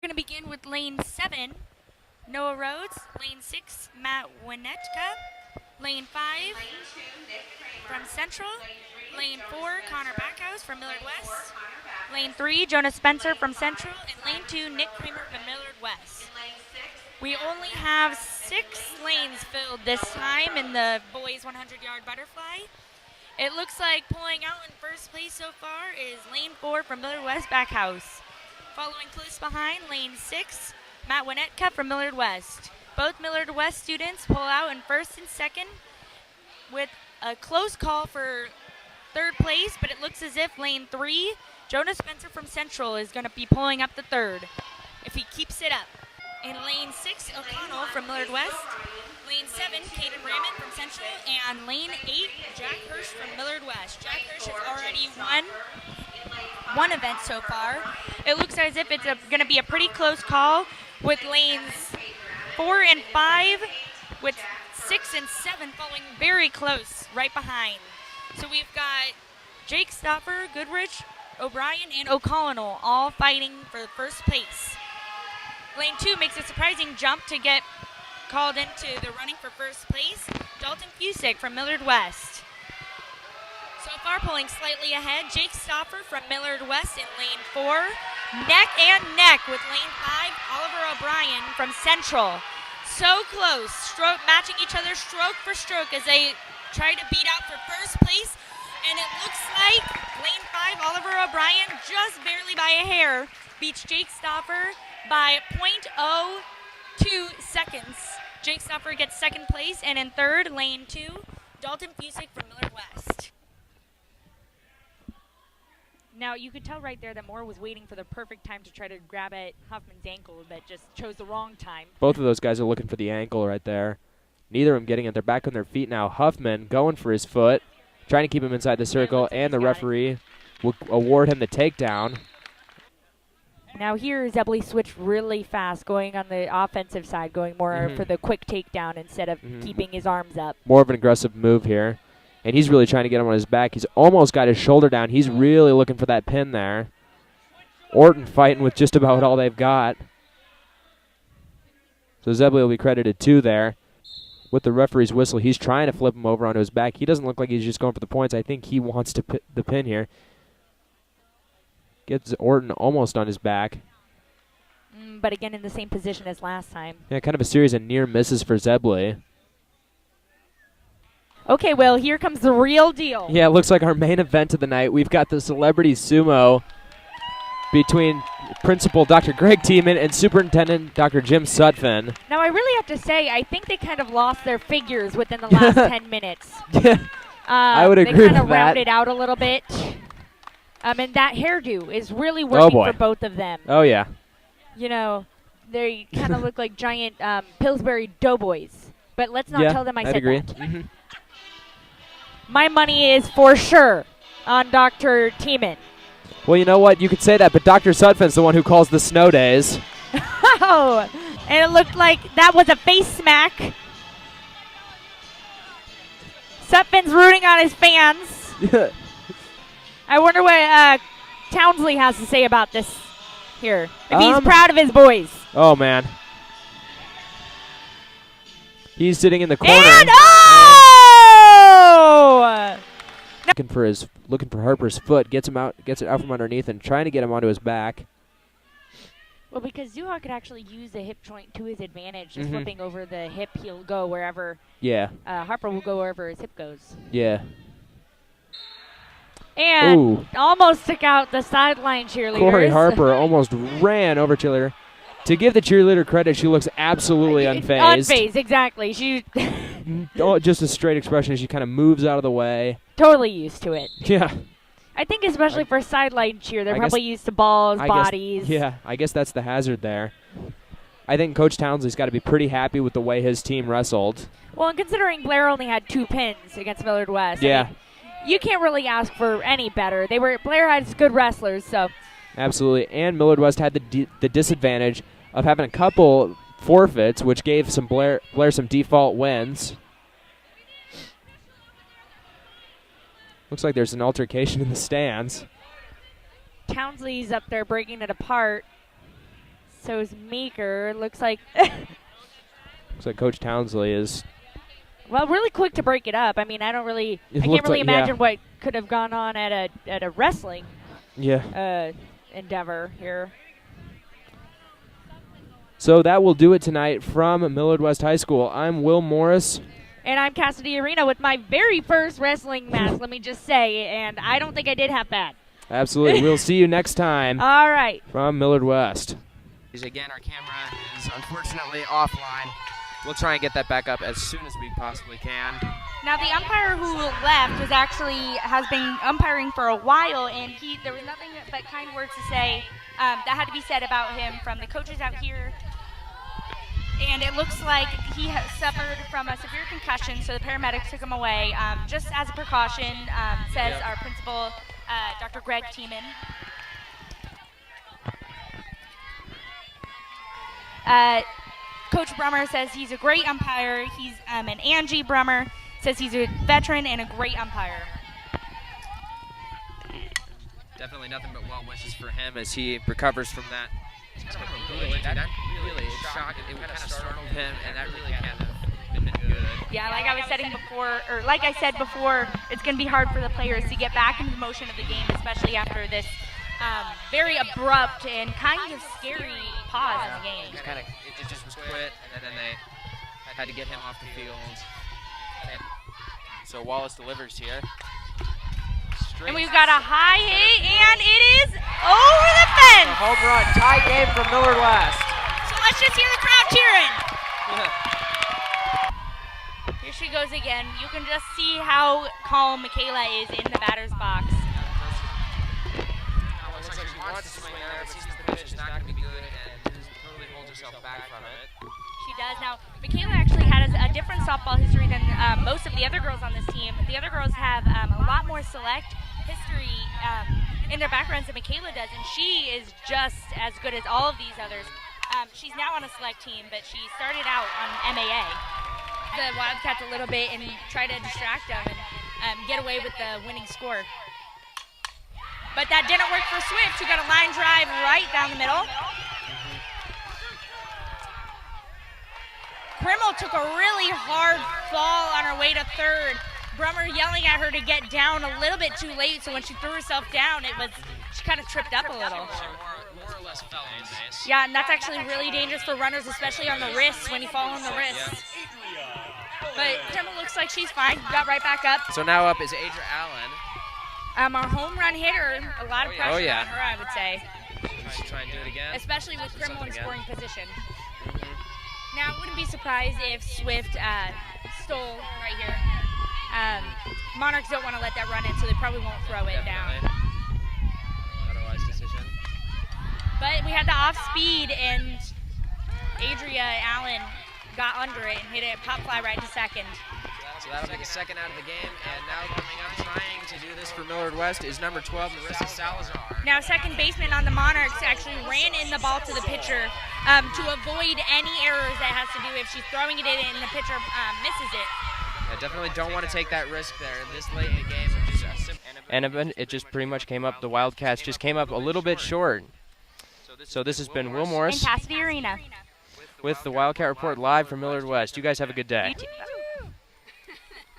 We're going to begin with lane 7, Noah Rhodes. Lane 6, Matt Winnetka. Lane 5, from Central. Lane 4, Connor Backhouse from Millard West. Lane 3, Jonah Spencer from Central. And lane 2, Nick Kramer from Millard West. We only have 6 lanes filled this time in the boys 100-yard butterfly. It looks like pulling out in first place so far is lane 4 from Millard West Backhouse. Following close behind, lane 6, Matt Winnetka from Millard West. Both Millard West students pull out in first and second with a close call for third place, but it looks as if lane 3, Jonah Spencer from Central, is going to be pulling up the third if he keeps it up. In lane 6, O'Connell from Millard West. Lane 7, Caden Raymond from Central. And lane 8, Jack Hirsch from Millard West. Jack Hirsch has already won one event so far. It looks as if it's going to be a pretty close call with lanes 4 and 5, with 6 and 7 following very close right behind. So we've got Jake Stoffer, Goodrich, O'Brien, and O'Connell all fighting for first place. Lane 2 makes a surprising jump to get called into the running for first place. Dalton Fusick from Millard West. So far pulling slightly ahead, Jake Stoffer from Millard West in lane 4. Neck and neck with lane 5, Oliver O'Brien from Central. So close, matching each other stroke for stroke as they try to beat out for first place. And it looks like lane 5, Oliver O'Brien, just barely by a hair, beats Jake Stoffer by .02 seconds. Jake Stoffer gets second place, and in third, lane 2, Dalton Fusick from Millard West. Now, you could tell right there that Moore was waiting for the perfect time to try to grab at Huffman's ankle, but just chose the wrong time. Both of those guys are looking for the ankle right there. Neither of them getting it. They're back on their feet now. Huffman going for his foot, trying to keep him inside the circle, and the referee will award him the takedown. Now here, Zebley switched really fast, going on the offensive side, going more for the quick takedown instead of keeping his arms up. More of an aggressive move here. And he's really trying to get him on his back. He's almost got his shoulder down. He's really looking for that pin there. Orton fighting with just about all they've got. So Zebley will be credited 2 there. With the referee's whistle, he's trying to flip him over onto his back. He doesn't look like he's just going for the points. I think he wants to the pin here. Gets Orton almost on his back. But again, in the same position as last time. Yeah, kind of a series of near misses for Zebley. Okay, well, here comes the real deal. Yeah, it looks like our main event of the night. We've got the celebrity sumo between Principal Dr. Greg Tiemann and Superintendent Dr. Jim Sutphin. Now, I really have to say, I think they kind of lost their figures within the last 10 minutes. I would agree with that. They kind of rounded out a little bit. And that hairdo is really working for both of them. Oh, yeah. You know, they kind of look like giant Pillsbury doughboys. But let's not tell them I said agree. that. My money is for sure on Dr. Tiemann. Well, you know what? You could say that, but Dr. Sutphin's the one who calls the snow days. Oh, and it looked like that was a face smack. Sutphin's rooting on his fans. I wonder what Townsley has to say about this here. If he's proud of his boys. Oh, man. He's sitting in the corner. And Looking for Harper's foot, gets it out from underneath and trying to get him onto his back. Well, because Zuha could actually use the hip joint to his advantage, just flipping over the hip, he'll go wherever. Yeah. Harper will go wherever his hip goes. Yeah. And almost took out the sideline cheerleaders. Corey Harper almost ran over cheerleader. To give the cheerleader credit, she looks absolutely unfazed. Unfazed, exactly. She just a straight expression as she kind of moves out of the way. Totally used to it. Yeah. I think especially for sideline cheer, they're probably used to balls, bodies. I guess that's the hazard there. I think Coach Townsley's got to be pretty happy with the way his team wrestled. Well, and considering Blair only had 2 pins against Millard West, yeah, I mean, you can't really ask for any better. Blair had good wrestlers, so. Absolutely, and Millard West had the disadvantage of having a couple forfeits, which gave Blair some default wins. Looks like there's an altercation in the stands. Townsley's up there breaking it apart. So is Meeker. Looks like Looks like Coach Townsley is. well, really quick to break it up. I mean, I can't really like, imagine what could have gone on at a wrestling endeavor here. So that will do it tonight from Millard West High School. I'm Will Morris. And I'm Kassidy Arena with my very first wrestling match, let me just say, and I don't think I did half bad. Absolutely. We'll see you next time. All right. From Millard West. Again, our camera is unfortunately offline. We'll try and get that back up as soon as we possibly can. Now, the umpire who left has been umpiring for a while, and there was nothing but kind words to say that had to be said about him from the coaches out here. And it looks like he has suffered from a severe concussion, so the paramedics took him away. Just as a precaution, says our principal, Dr. Greg Tiemann. Coach Brummer says he's a great umpire. He's and Angie Brummer says he's a veteran and a great umpire. Definitely nothing but well wishes for him as he recovers from that. That really shocked. It kind of startled him, and that really can't have been good. Yeah, like I said before, it's going to be hard for the players to get back into the motion of the game, especially after this very abrupt and kind of scary pause in the game. It just was quit, and then they had to get him off the field. So Wallace delivers here. And we've got a high hit, and it is over the fence. A home run, tie game from Millard West. So let's just hear the crowd cheering. Here she goes again. You can just see how calm Michaela is in the batter's box. Looks like she wants to swing there, but sees the pitch is not going to be good and totally holds herself back from it. She does. Now, Michaela actually had a different softball history than most of the other girls on this team. The other girls have a lot more select history in their backgrounds than Michaela does, and she is just as good as all of these others. She's now on a select team, but she started out on MAA. The Wildcats a little bit and try to distract them and get away with the winning score. But that didn't work for Swift, who got a line drive right down the middle. Krimmel took a really hard fall on her way to third. Brummer yelling at her to get down a little bit too late, so when she threw herself down, she kind of tripped up a little. More or less fell on base. Yeah, and that's actually really dangerous for runners, especially on the wrists, when you fall on the wrists. But Krimmel looks like she's fine. Got right back up. So now up is Adria Allen. Our home run hitter, a lot of pressure on her, I would say. She's trying to do it again. Especially with Krimmel in scoring position. Now, I wouldn't be surprised if Swift stole right here. Monarchs don't want to let that run in, so they probably won't throw it down. Not a wise decision. But we had the off speed, and Adria Allen got under it and hit it pop fly right to second. So that'll be the second out of the game, and now coming up trying to do this for Millard West is number 12, Marissa Salazar. Now, second baseman on the Monarchs actually ran in the ball to the pitcher to avoid any errors that has to do if she's throwing it in and the pitcher misses it. Yeah, definitely don't want to take that risk there this late in the game. And it just pretty much came up, the Wildcats just came up a little bit short. So this has been Will Morris in Kassidy Arena with the Wildcat Report live from Millard West. You guys have a good day. You too.